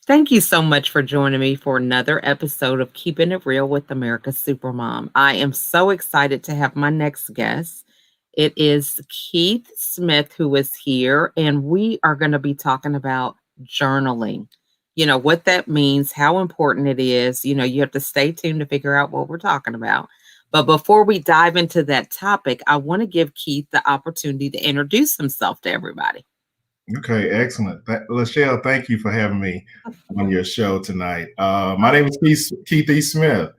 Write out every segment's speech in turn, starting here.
Thank you so much for joining me for another episode of Keeping It Real with America's Supermom. I am so excited to have my next guest. It is Keith Smith who is here, and we are going to be talking about journaling. What that means, how important it is. You have to stay tuned to figure out what we're talking about. But before we dive into that topic, I want to give Keith the opportunity to introduce himself to everybody. Okay, excellent. Lachelle, thank you for having me on your show tonight. My name is Keith E. Smith,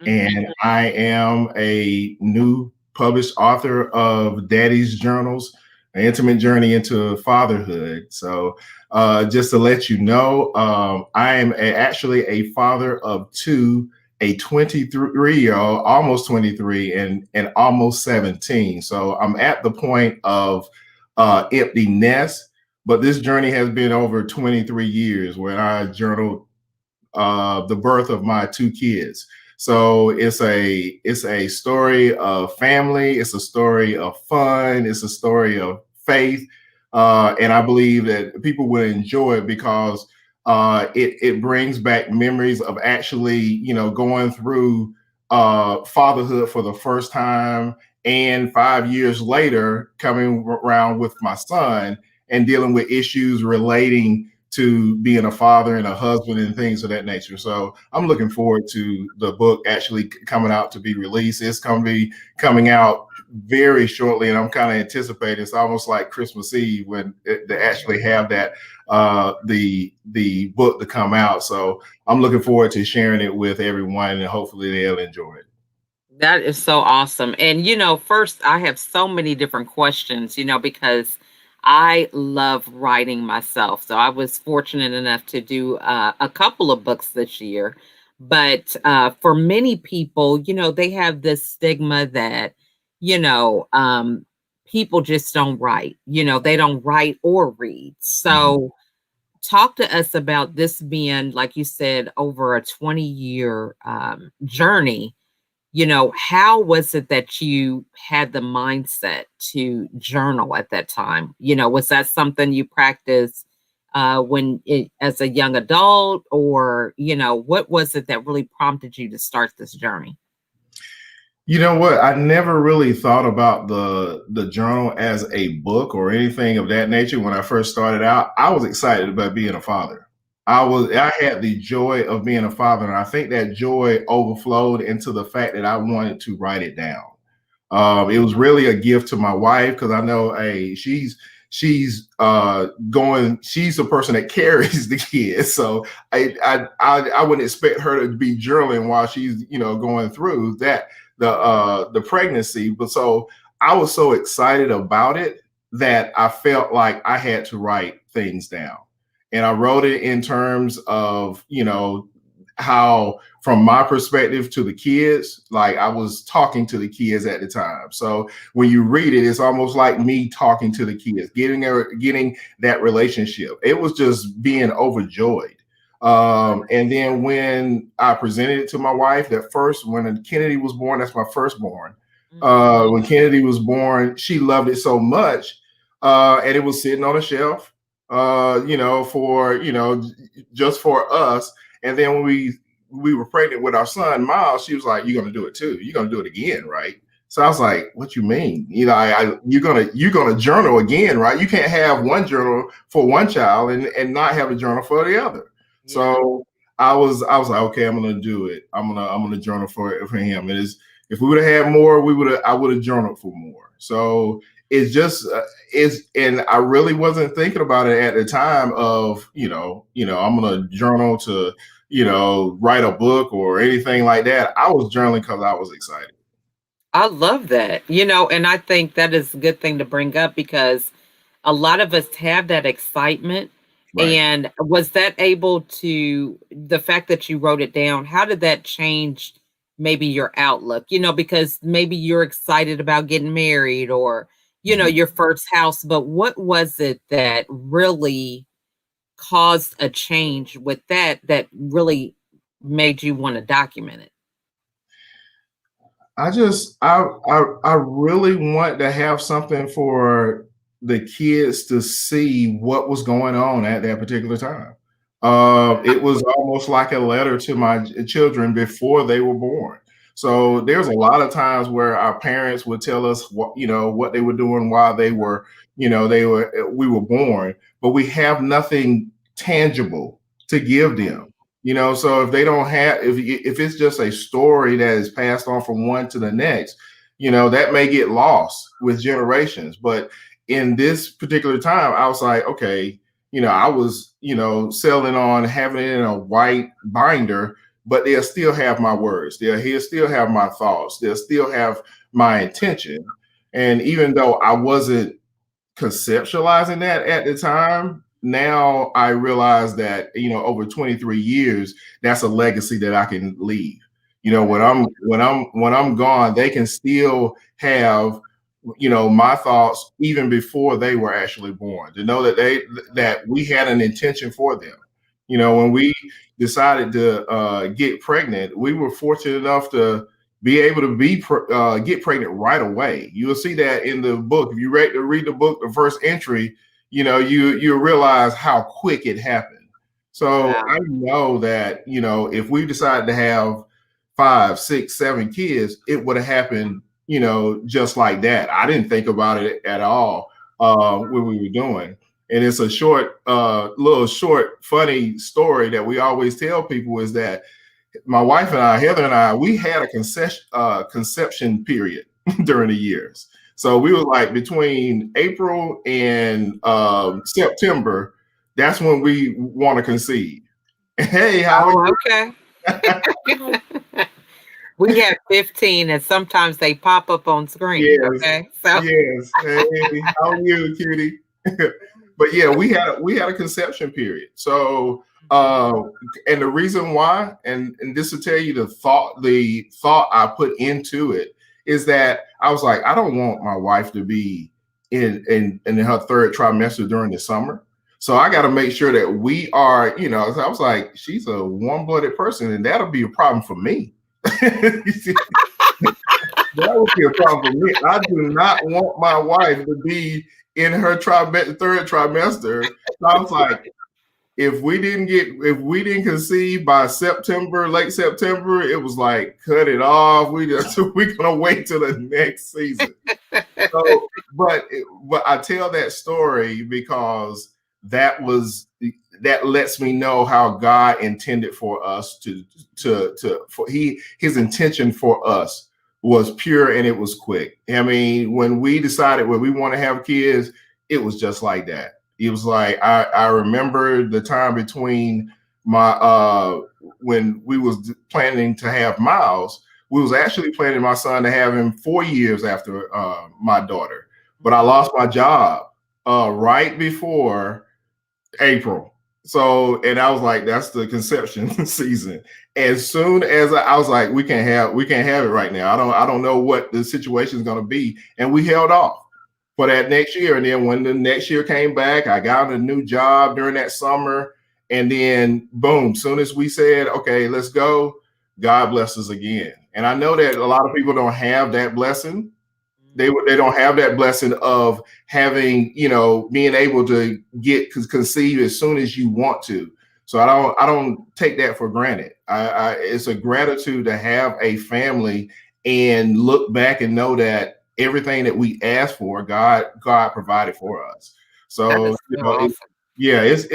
and Mhm. I am a new published author of Daddy's Journals, An Intimate Journey into Fatherhood. So, just to let you know, I am actually a father of two, a 23-year-old, almost 23, and almost 17. So I'm at the point of empty nest, but this journey has been over 23 years where I journaled the birth of my two kids. So it's a story of family. It's a story of fun. It's a story of faith, and I believe that people will enjoy it because it brings back memories of actually going through fatherhood for the first time, and 5 years later coming around with my son and dealing with issues relating to being a father and a husband and things of that nature. So I'm looking forward to the book actually coming out to be released. It's going to be coming out very shortly, and I'm kind of anticipating. It's almost like Christmas Eve when they actually have that the book to come out. So I'm looking forward to sharing it with everyone, and hopefully they'll enjoy it. That is so awesome. And, first, I have so many different questions, because I love writing myself. So I was fortunate enough to do a couple of books this year. But for many people, they have this stigma that, you know, um, people just don't write, they don't write or read. Mhm. So, talk to us about this being, like you said, over a 20-year journey. How was it that you had the mindset to journal at that time? Was that something you practiced as a young adult, or what was it that really prompted you to start this journey? You know what? I never really thought about the journal as a book or anything of that nature. When I first started out, I was excited about being a father. I had the joy of being a father, and I think that joy overflowed into the fact that I wanted to write it down. It was really a gift to my wife because I know, hey, she's the person that carries the kids, so I wouldn't expect her to be journaling while she's going through the pregnancy. But so I was so excited about it that I felt like I had to write things down, and I wrote it in terms of how, from my perspective to the kids, like I was talking to the kids at the time. So when you read it, it's almost like me talking to the kids, getting that relationship. It was just being overjoyed. And then when I presented it to my wife, that first, when Kennedy was born, that's my firstborn. Mhm. When Kennedy was born, she loved it so much, and it was sitting on a shelf, for just for us. And then when we were pregnant with our son Miles, she was like, "You're gonna do it too. You're gonna do it again, right?" So I was like, "What you mean? You're gonna journal again, right? You can't have one journal for one child and not have a journal for the other." Yeah. So I was like, "Okay, I'm gonna do it. I'm gonna journal for him." And if we would have had more, I would have journaled for more. So it's just and I really wasn't thinking about it at the time of I'm gonna journal to write a book or anything like that. I was journaling because I was excited. I love that. And I think that is a good thing to bring up because a lot of us have that excitement. Right. And was that able to, the fact that you wrote it down, how did that change maybe your outlook? Because maybe you're excited about getting married or, Mhm. your first house, but what was it that really caused a change with that really made you want to document it? I really want to have something for the kids to see what was going on at that particular time. It was almost like a letter to my children before they were born. So there's a lot of times where our parents would tell us what, what they were doing while we were born, but we have nothing tangible to give them. So if they don't have, if it's just a story that is passed on from one to the next, that may get lost with generations. But in this particular time, I was like, okay, I was, selling on having it in a white binder, but they'll still have my words. He'll still have my thoughts. They'll still have my intention. And even though I wasn't conceptualizing that at the time, now I realize that, over 23 years, that's a legacy that I can leave. When I'm gone, they can still have my thoughts even before they were actually born, to know that we had an intention for them. When we decided to get pregnant, we were fortunate enough to be able to get pregnant right away. You'll see that in the book. If you read the book, the first entry, you realize how quick it happened. So Wow. I know that, if we decided to have 5, 6, 7 kids, it would have happened, just like that. I didn't think about it at all when we were doing. And it's a little short, funny story that we always tell people, is that my wife and I, Heather and I, we had a conception period during the years. So we were like between April and September. That's when we want to conceive. Hey, how are Oh, okay. you? We have 15 and sometimes they pop up on screen. Yes, Okay. So yes. Hey, how are you, cutie? But yeah, we had a conception period. So and the reason why, and this will tell you the thought I put into it, is that I was like, I don't want my wife to be in her third trimester during the summer. So I got to make sure that we are, so I was like, she's a warm-blooded person, and that'll be a problem for me. That would be a problem for me. I do not want my wife to be in her third trimester. So I was like, if we didn't conceive by September, late September, it was like, cut it off. We're gonna wait till the next season. So, but I tell that story because that lets me know how God intended for us his intention for us was pure, and it was quick. I mean, when we decided when we want to have kids, it was just like that. It was like I remember the time between my when we was planning to have Miles. We was actually planning my son to have him 4 years after my daughter, but I lost my job right before April. So, and I was like, that's the conception season. As soon as I was like, we can't have it right now. I don't know what the situation is going to be, and we held off for that next year. And then when the next year came back, I got a new job during that summer, and then boom, soon as we said, okay, let's go, God bless us again. And I know that a lot of people don't have that blessing. They don't have that blessing of having, being able to conceive as soon as you want to. So I don't take that for granted. It's a gratitude to have a family and look back and know that everything that we asked for, God provided for us. that So is so awesome. yeah, it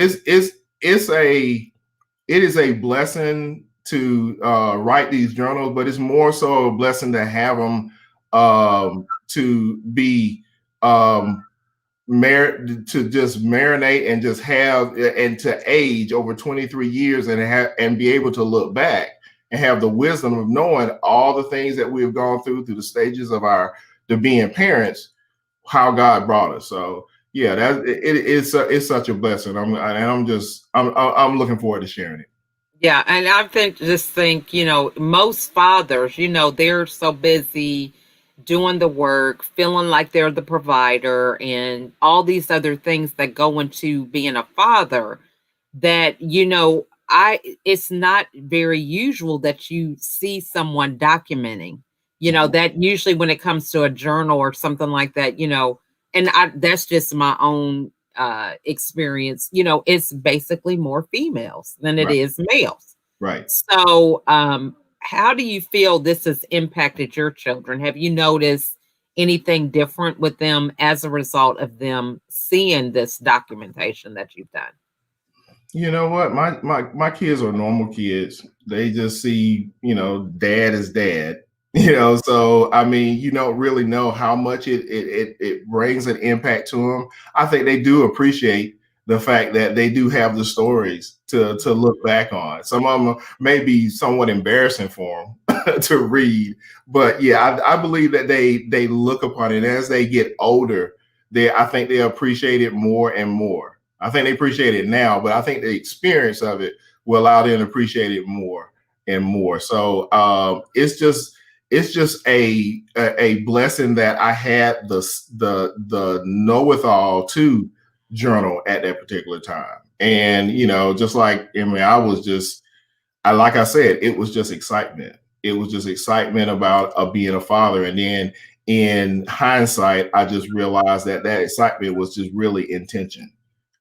is a blessing to write these journals, but it's more so a blessing to have them, to be to just marinate and just have, and to age over 23 years and be able to look back and have the wisdom of knowing all the things that we have gone through the stages of to being parents, how God brought us. So yeah, it's such a blessing. I'm looking forward to sharing it. Yeah, and just think, most fathers, they're so busy doing the work, feeling like they're the provider, and all these other things that go into being a father that, I it's not very usual that you see someone documenting, that usually when it comes to a journal or something like that, and that's just my own experience, it's basically more females than it Right. is males. Right. So, how do you feel this has impacted your children? Have you noticed anything different with them as a result of them seeing this documentation that you've done? You know what? My kids are normal kids. They just see, dad is dad. So I mean, you don't really know how much it brings an impact to them. I think they do appreciate the fact that they do have the stories to look back on. Some of them may be somewhat embarrassing for them to read, but yeah, I believe that they look upon it as they get older. I think they appreciate it more and more. I think they appreciate it now, but I think the experience of it will allow them to appreciate it more and more. So it's just a blessing that I had the know-it-all to journal at that particular time. And just like I mean, I like I said, it was just excitement. It was just excitement about being a father. And then in hindsight, I just realized that excitement was just really intention.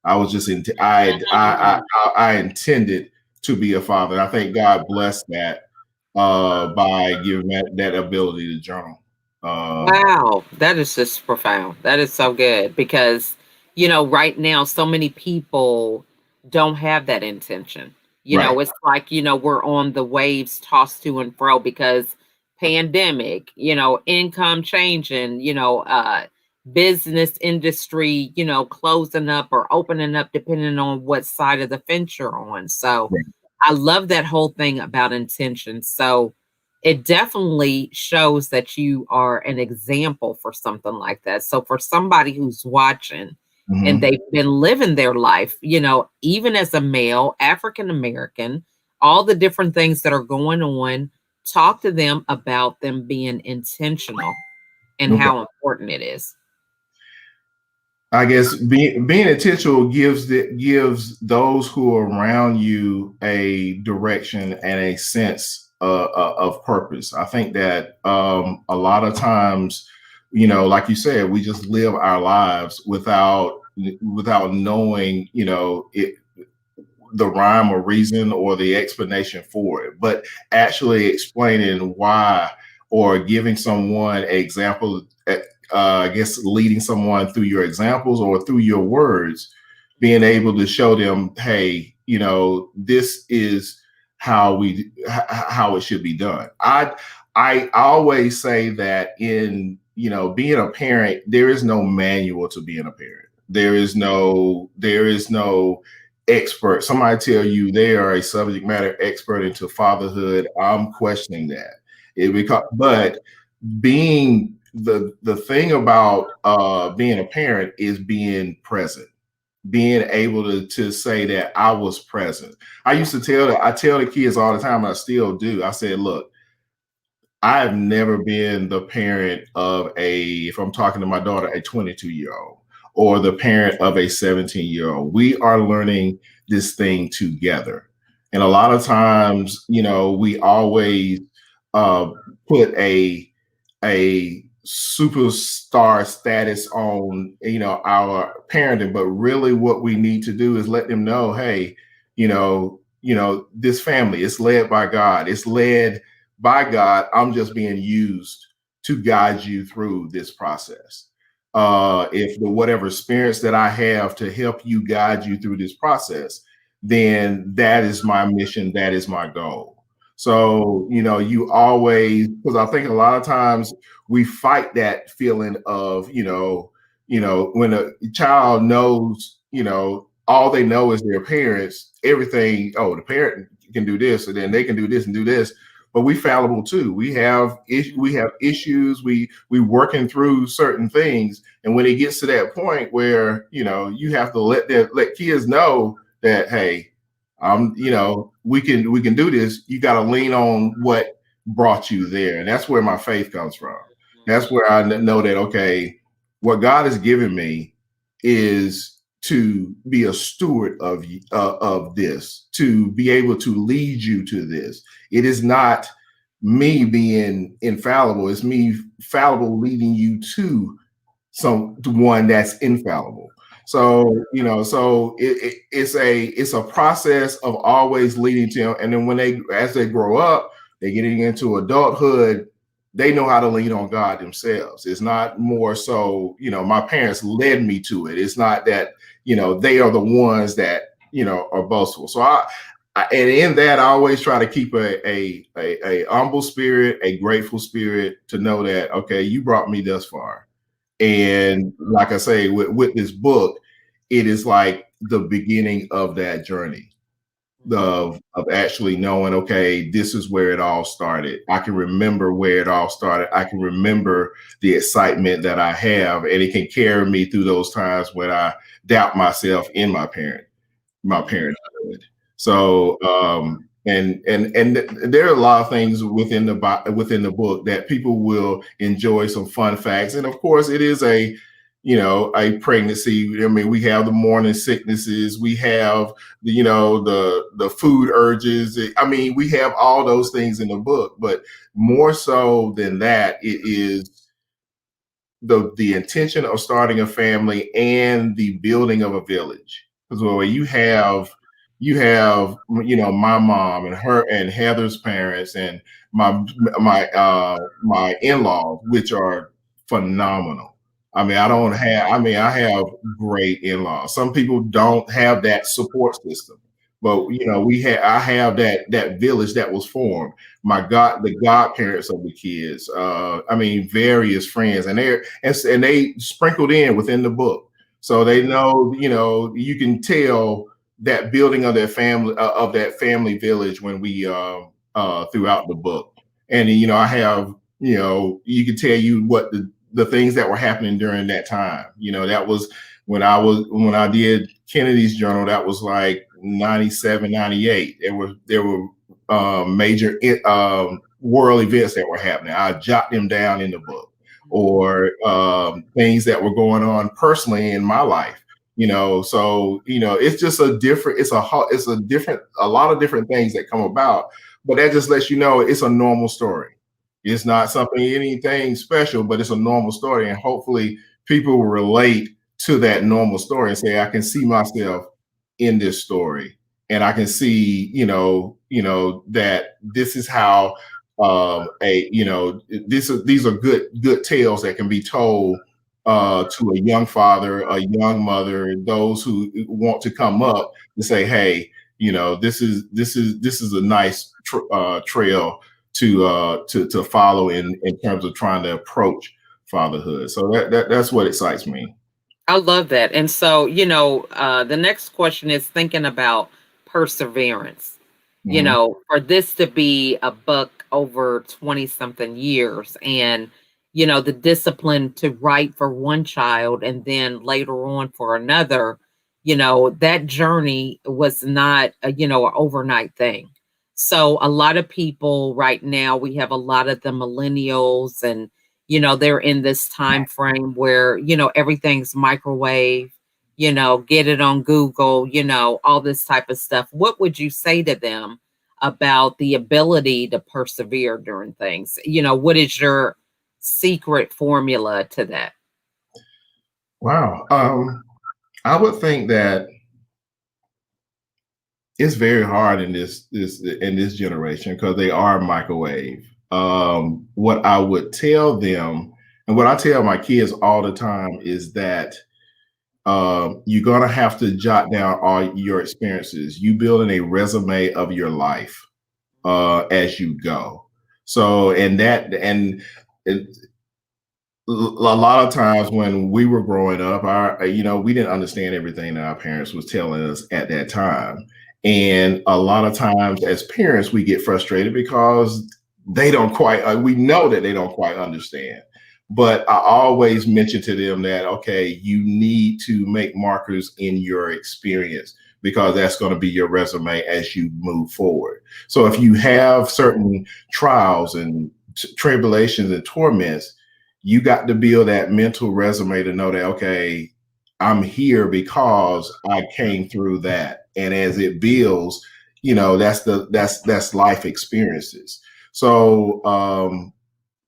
I was just in. I intended to be a father. And I think God blessed that by giving that ability to journal. Wow, that is just profound. That is so good because, right now, so many people don't have that intention. Right. It's like, we're on the waves tossed to and fro because pandemic, income changing, business industry, closing up or opening up depending on what side of the fence you're on. So Right. I love that whole thing about intention. So, it definitely shows that you are an example for something like that. So for somebody who's watching and Mhm. they've been living their life, even as a male, African American, all the different things that are going on, talk to them about them being intentional and Okay. how important it is. I guess being intentional gives those who are around you a direction and a sense of purpose. I think that a lot of times, like you said, we just live our lives without knowing, the rhyme or reason or the explanation for it, but actually explaining why or giving someone an example, I guess leading someone through your examples or through your words, being able to show them, hey, this is how it should be done. I always say that in being a parent, there is no manual to being a parent. There is no expert. Somebody tell you they are a subject matter expert into fatherhood. I'm questioning that. But being the thing about being a parent is being present, being able to say that I was present. I tell the kids all the time, and I still do. I said, look, I have never been the parent of if I'm talking to my daughter, a 22-year-old, or the parent of a 17-year-old. We are learning this thing together. And a lot of times, we always uh, put a superstar status on, our parenting, but really what we need to do is let them know, hey, this family is led by God. It's led by God. I'm just being used to guide you through this process. If the whatever experience that I have to help you guide you through this process, then that is my mission. That is my goal. So, you always, because I think a lot of times we fight that feeling of, when a child knows, all they know is their parents, everything, oh, the parent can do this, and then they can do this and do this. But we fallible too. We have issues. We working through certain things, and when it gets to that point where you have to let kids know that, hey, we can do this. You got to lean on what brought you there, and that's where my faith comes from. That's where I know that, okay, what God has given me is to be a steward of this, to be able to lead you to this. It is not me being infallible; it's me fallible leading you to one that's infallible. So, so it's a process of always leading to them. And then as they grow up, they're getting into adulthood, they know how to lean on God themselves. It's not more so, my parents led me to it. It's not that, they are the ones that, are boastful. So and in that, I always try to keep a humble spirit, a grateful spirit, to know that, okay, you brought me thus far. And like I say, with this book, it is like the beginning of that journey of actually knowing, okay, this is where it all started. I can remember where it all started. I can remember the excitement that I have, and it can carry me through those times when I doubt myself in my parenthood. So, and there are a lot of things within the book that people will enjoy. Some fun facts, and of course, it is a pregnancy. I mean, we have the morning sicknesses, we have the food urges. I mean, we have all those things in the book, but more so than that, it is the intention of starting a family and the building of a village. Because well, you have my mom and her and Heather's parents and my in-laws, which are phenomenal. I mean, I have great in-laws. Some people don't have that support system, but I have that village that was formed. The godparents of the kids, I mean, various friends, and they sprinkled in within the book, so they know, you can tell that building of that family village when we throughout the book. And I have, you can tell you what the things that were happening during that time. That was when I did Kennedy's journal. That was like 97, 98. There were major world events that were happening. I jot them down in the book, or things that were going on personally in my life. So it's just a lot of different things that come about, but that just lets you know it's a normal story. It's not anything special, but it's a normal story, and hopefully people will relate to that normal story and say, I can see myself in this story, and I can see, that this is how these are good tales that can be told to a young father, a young mother, those who want to come up and say, hey, this is a nice trail to follow in terms of trying to approach fatherhood. So that's what excites me. I love that. And so, the next question is thinking about perseverance. Mhm. For this to be a book over 20 something years, and, the discipline to write for one child and then later on for another, that journey was not an overnight thing. So a lot of people right now, we have a lot of the millennials, and they're in this time frame where everything's microwave, get it on Google, all this type of stuff. What would you say to them about the ability to persevere during things? What is your secret formula to that? Wow. I would think that it's very hard in this generation because they are microwave. What I would tell them, and what I tell my kids all the time, is that you're gonna have to jot down all your experiences. You building a resume of your life as you go. So, and a lot of times when we were growing up, we didn't understand everything that our parents was telling us at that time. And a lot of times as parents, we get frustrated because they don't quite, we know that they don't quite understand. But I always mention to them that, okay, you need to make markers in your experience, because that's going to be your resume as you move forward. So if you have certain trials and tribulations and torments, you got to build that mental resume to know that, okay, I'm here because I came through that. And as it builds, that's life experiences. So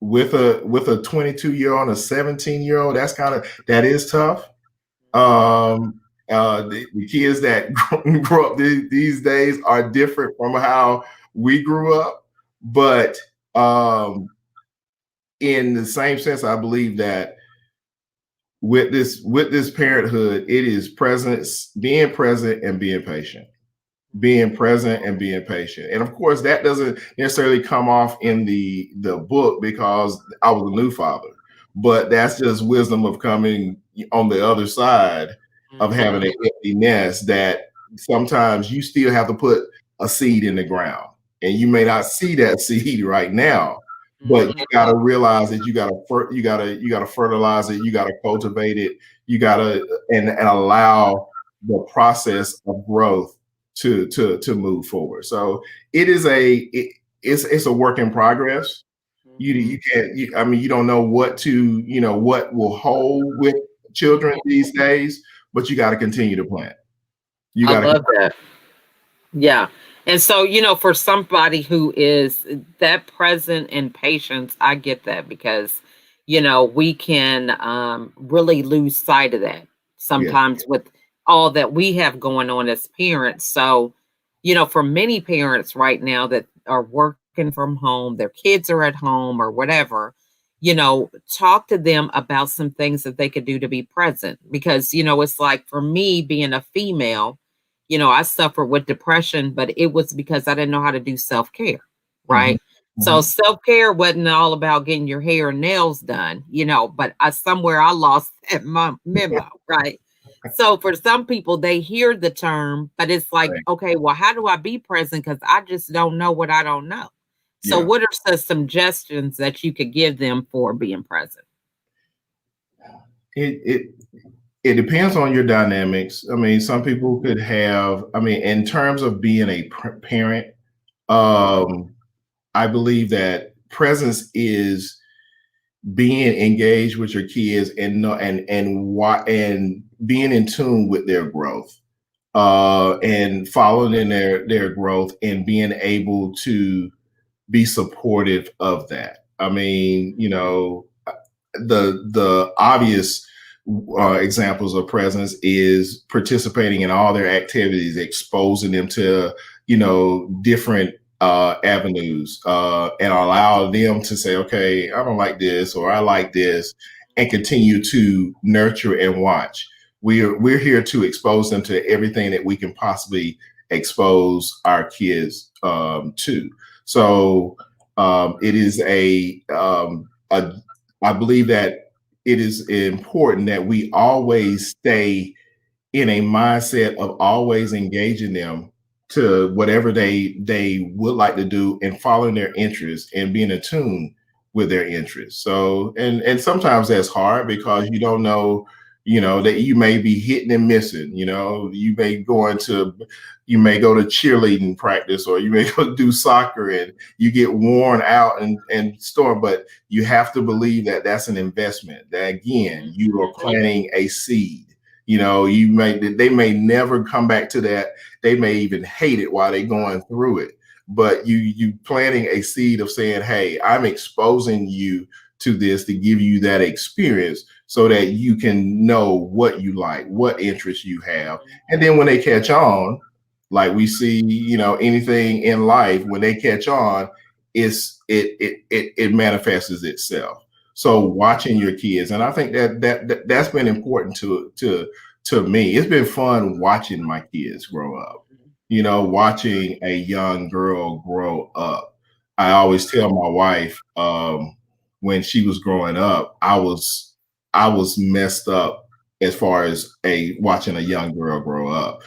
with a 22-year-old and a 17-year-old, that is tough. Um, the kids that grow up these days are different from how we grew up, but um, in the same sense, I believe that with this parenthood, it is presence, being present, and being patient, being present and being patient. And of course, that doesn't necessarily come off in the book because I was a new father, but that's just wisdom of coming on the other side of having Mhm. an empty nest, that sometimes you still have to put a seed in the ground, and you may not see that seed right now, but you got Mhm. to realize that you got to fertilize it, you got to cultivate it, you got to and allow the process of growth to move forward. So it's a work in progress. You Mhm. can't I mean, you don't know what will hold with children these days, but you got to continue to plant. You I got to. love that. Yeah. And so, for somebody who is that present and patience, I get that because, we can really lose sight of that Yeah. sometimes with all that we have going on as parents. So, for many parents right now that are working from home, their kids are at home or whatever, talk to them about some things that they could do to be present. Because, it's like for me being a female, I suffered with depression, but it was because I didn't know how to do self care, Mhm. right? So Mhm. self care wasn't all about getting your hair and nails done, but somewhere I lost that memo, right? So for some people, they hear the term, but it's like, Right. okay, well, how do I be present? Because I just don't know what I don't know. So, Yeah. what are some suggestions that you could give them for being present? It it it depends on your dynamics. I mean, some people could have. I mean, in terms of being a parent, um, I believe that presence is being engaged with your kids and know and being in tune with their growth, and following in their growth and being able to be supportive of that. I mean, the obvious examples of presence is participating in all their activities, exposing them to different avenues, and allow them to say, okay, I don't like this or I like this, and continue to nurture and watch. We're here to expose them to everything that we can possibly expose our kids to. So it is a I believe that it is important that we always stay in a mindset of always engaging them to whatever they would like to do and following their interests and being attuned with their interests. So and sometimes that's hard because you don't know, that you may be hitting and missing. You may go to cheerleading practice, or you may go do soccer and you get worn out and storm, but you have to believe that that's an investment. That again, you are Mhm. planting a seed. They may never come back to that. They may even hate it while they're going through it. But you planting a seed of saying, hey, I'm exposing you to this to give you that experience so that you can know what you like, what interests you have. And then when they catch on, like we see, anything in life, when they catch on, it manifests itself. So watching your kids, and I think that's been important to me. It's been fun watching my kids grow up. Watching a young girl grow up. I always tell my wife, when she was growing up, I was messed up as far as a watching a young girl grow up.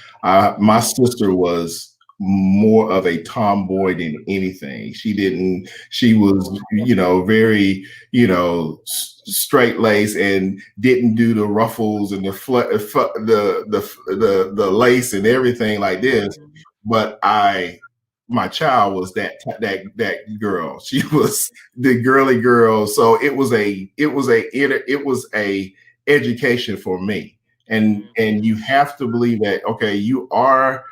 My sister was more of a tomboy than anything. She was, very, straight lace and didn't do the ruffles and the lace and everything like this. But my child was that girl. She was the girly girl. So it was a education for me. And you have to believe that, okay, you are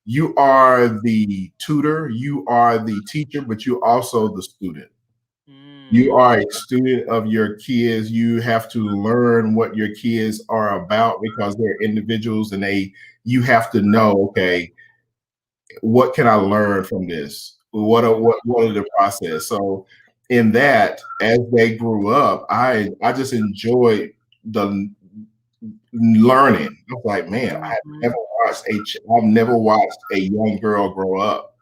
the tutor, you are the teacher, but you're also the student. You are a student of your kids. You have to learn what your kids are about because they're individuals, and you have to know, okay, what can I learn from this? What are the process? So in that, as they grew up, I just enjoyed the learning. I was like, man, Mhm. I've never watched a young girl grow up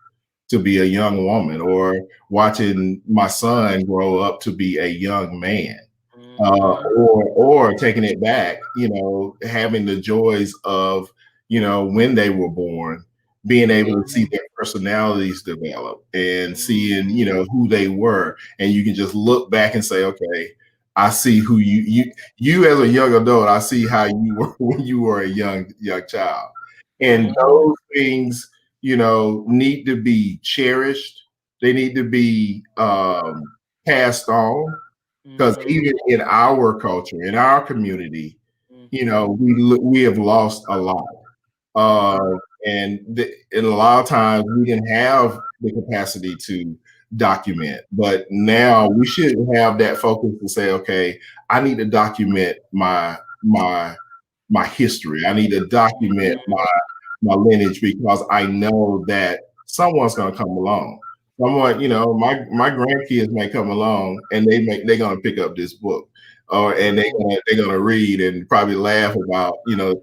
to be a young woman, or watching my son grow up to be a young man, Mhm. or taking it back, having the joys of, when they were born, being Yeah. able to see their personalities develop and seeing, Mhm. who they were, and you can just look back and say, okay, I see who you as a young adult. I see how you were when you were a young child, and Mhm. those things, need to be cherished. They need to be passed on, because Mhm. even in our culture, in our community, Mhm. we have lost a lot. Uh, Mhm. and a lot of times we didn't have the capacity to document, but now we should have that focus to say, okay, I need to document my history. I need to document my lineage, because I know that someone's going to come along. Someone, my grandkids may come along, and they're going to pick up this book, or and they're going to read and probably laugh about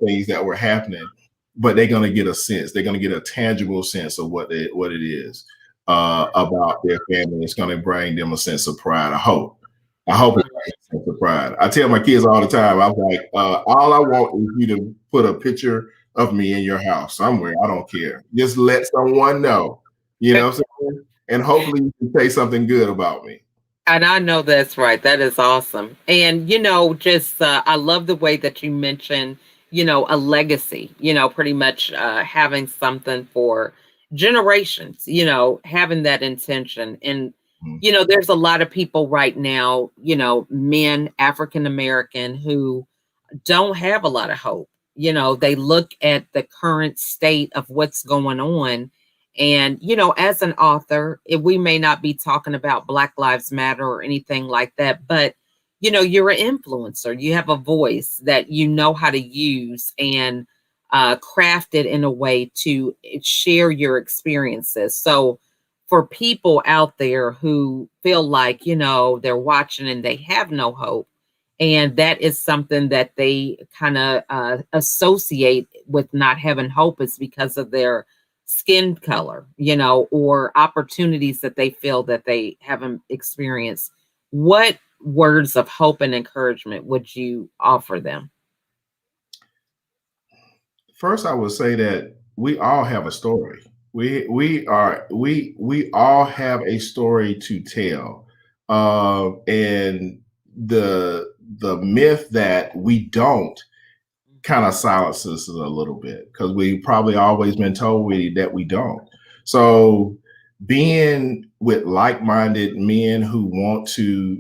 things that were happening, but they're going to get a sense. They're going to get a tangible sense of what it is about their family. It's going to bring them a sense of pride. I hope it brings a sense of pride. I tell my kids all the time. I'm like, all I want is you to put a picture of me in your house somewhere. I don't care. Just let someone know, what I'm saying? And hopefully you can say something good about me. And I know that's right. That is awesome. And, just I love the way that you mentioned, a legacy, pretty much having something for generations, having that intention. And, Mhm. there's a lot of people right now, men, African American, who don't have a lot of hope. They look at the current state of what's going on. And, as an author, we may not be talking about Black Lives Matter or anything like that, but, you're an influencer. You have a voice that you know how to use and craft it in a way to share your experiences. So, for people out there who feel like, they're watching and they have no hope, and that is something that they kind of associate with not having hope, is because of their skin color, or opportunities that they feel that they haven't experienced. What words of hope and encouragement would you offer them? First, I would say that we all have a story. We all have a story to tell, and the myth that we don't kind of silences us a little bit, because we probably always been told that we don't. So being with like-minded men who want to,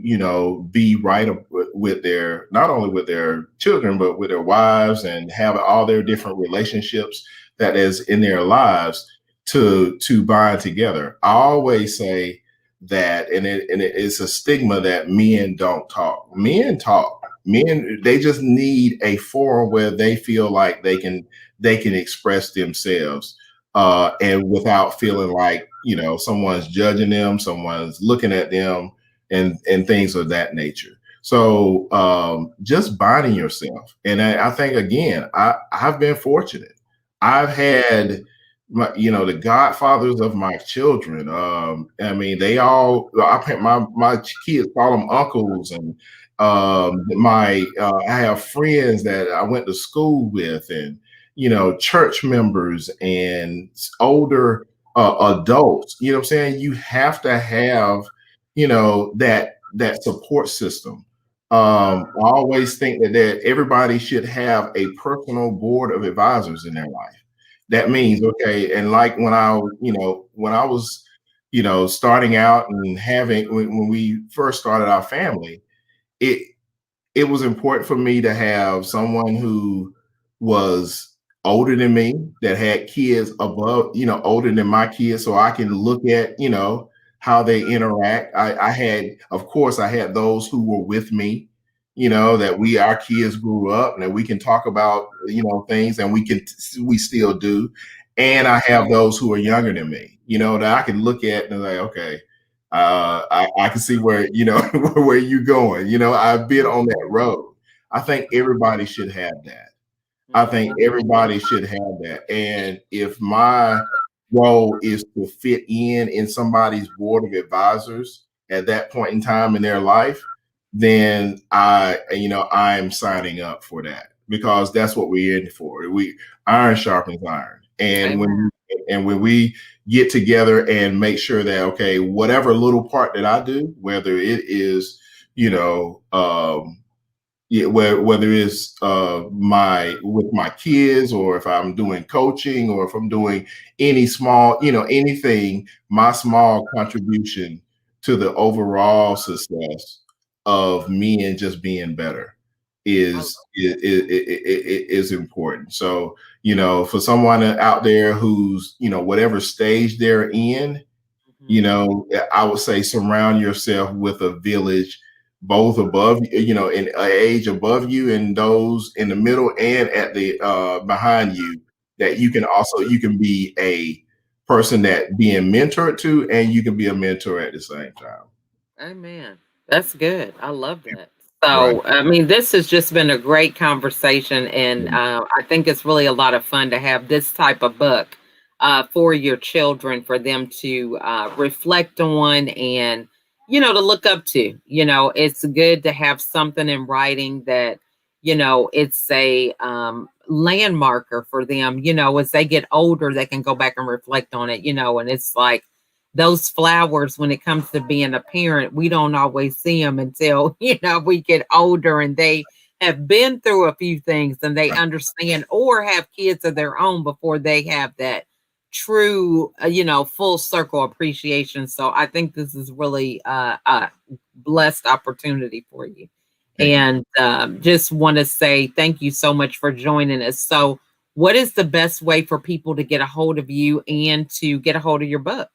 be right with their, not only with their children, but with their wives, and have all their different relationships that is in their lives, to bind together. I always say that, it's a stigma that men don't talk. Men talk. Men, they just need a forum where they feel like they can express themselves, and without feeling like, someone's judging them, someone's looking at them, and things of that nature. So just binding yourself. And I think, again, I've been fortunate. I've had the godfathers of my children. I mean, my kids call them uncles, and I have friends that I went to school with, and church members, and older adults. You know what I'm saying? You have to have that support system. I always think that everybody should have a personal board of advisors in their life. That means, okay, and like when I was starting out, and when we first started our family, it it was important for me to have someone who was older than me, that had kids above, older than my kids, so I can look at, how they interact. I had, of course, I had those who were with me, that our kids grew up and that we can talk about, things, and we still do. And I have those who are younger than me, that I can look at and like, okay, I can see where, where you going. I've been on that road. I think everybody should have that. I think Mhm. everybody should have that. And if my role is to fit in somebody's board of advisors at that point in time in their life, then I'm signing up for that, because that's what we're in for. We iron sharpens iron. And Amen. when we get together and make sure that, okay, whatever little part that I do, whether it is, you know, yeah, whether it's my with my kids, or if I'm doing coaching, or if I'm doing any small, anything, my small contribution to the overall success of me and just being better I love is important. So, for someone out there who's, whatever stage they're in, mhm. I would say surround yourself with a village, both above, in age above you, and those in the middle and at the behind you, that you can be a person that being mentored to, and you can be a mentor at the same time. Amen. That's good. I love that. Right. So, I mean, this has just been a great conversation, and I think it's really a lot of fun to have this type of book for your children, for them to reflect on and, to look up to. It's good to have something in writing that, it's a landmarker for them. As they get older, they can go back and reflect on it, and it's like, those flowers, when it comes to being a parent, we don't always see them until we get older, and they have been through a few things and they understand, or have kids of their own before they have that true full circle appreciation. So I think this is really a blessed opportunity for you, Thank you. and just want to say thank you so much for joining us. So what is the best way for people to get a hold of you and to get a hold of your book?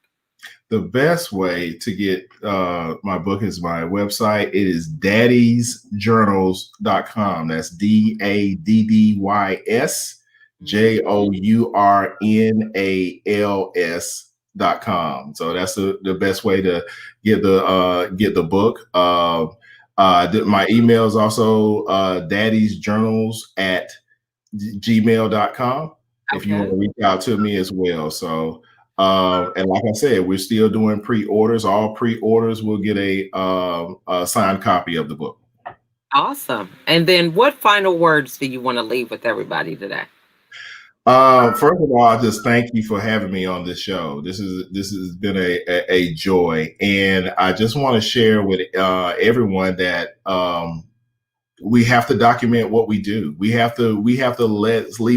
The best way to get my book is my website. It is daddysjournals.com. That's DADDYSJOURNALS.com. So that's the best way to get the book. My email is also daddysjournals at gmail.com, if you want Okay. to reach out to me as well. So, and like I said, we're still doing pre-orders. All pre-orders will get a signed copy of the book. Awesome. And then what final words do you want to leave with everybody today? First of all, I just thank you for having me on this show. This has been a joy, and I just want to share with everyone that we have to document what we do. We have to leave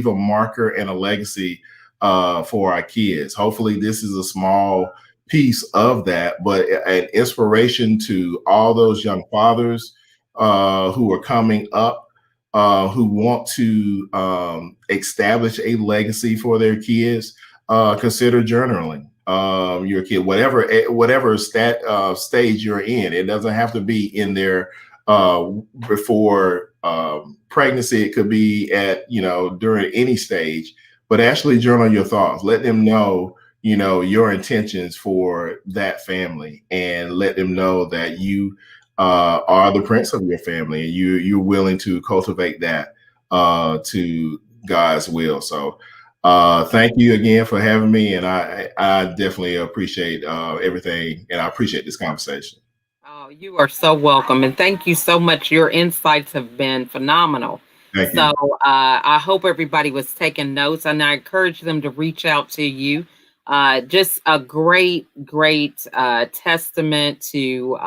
a marker and a legacy for our kids. Hopefully, this is a small piece of that, but an inspiration to all those young fathers who are coming up, who want to establish a legacy for their kids. Consider journaling. Your kid, whatever stage you're in, it doesn't have to be in their uh, before pregnancy. It could be at, during any stage, but actually journal your thoughts. Let them know, your intentions for that family, and let them know that you are the prince of your family, and you're willing to cultivate that to God's will. So thank you again for having me, and I definitely appreciate everything, and I appreciate this conversation. Oh, you are so welcome. And thank you so much. Your insights have been phenomenal. Thank So you. I hope everybody was taking notes, and I encourage them to reach out to you. Just a great, great testament to,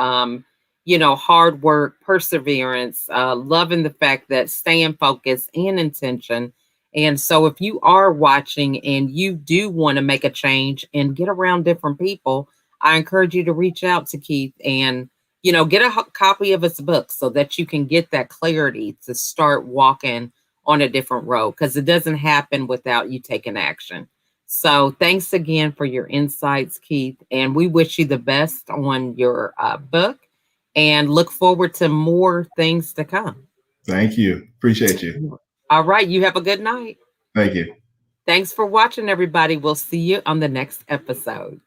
hard work, perseverance, loving the fact that staying focused and intention. And so if you are watching and you do want to make a change and get around different people, I encourage you to reach out to Keith and get a copy of his book so that you can get that clarity to start walking on a different road, because it doesn't happen without you taking action. So thanks again for your insights, Keith. And we wish you the best on your book and look forward to more things to come. Thank you. Appreciate you. All right. You have a good night. Thank you. Thanks for watching, everybody. We'll see you on the next episode.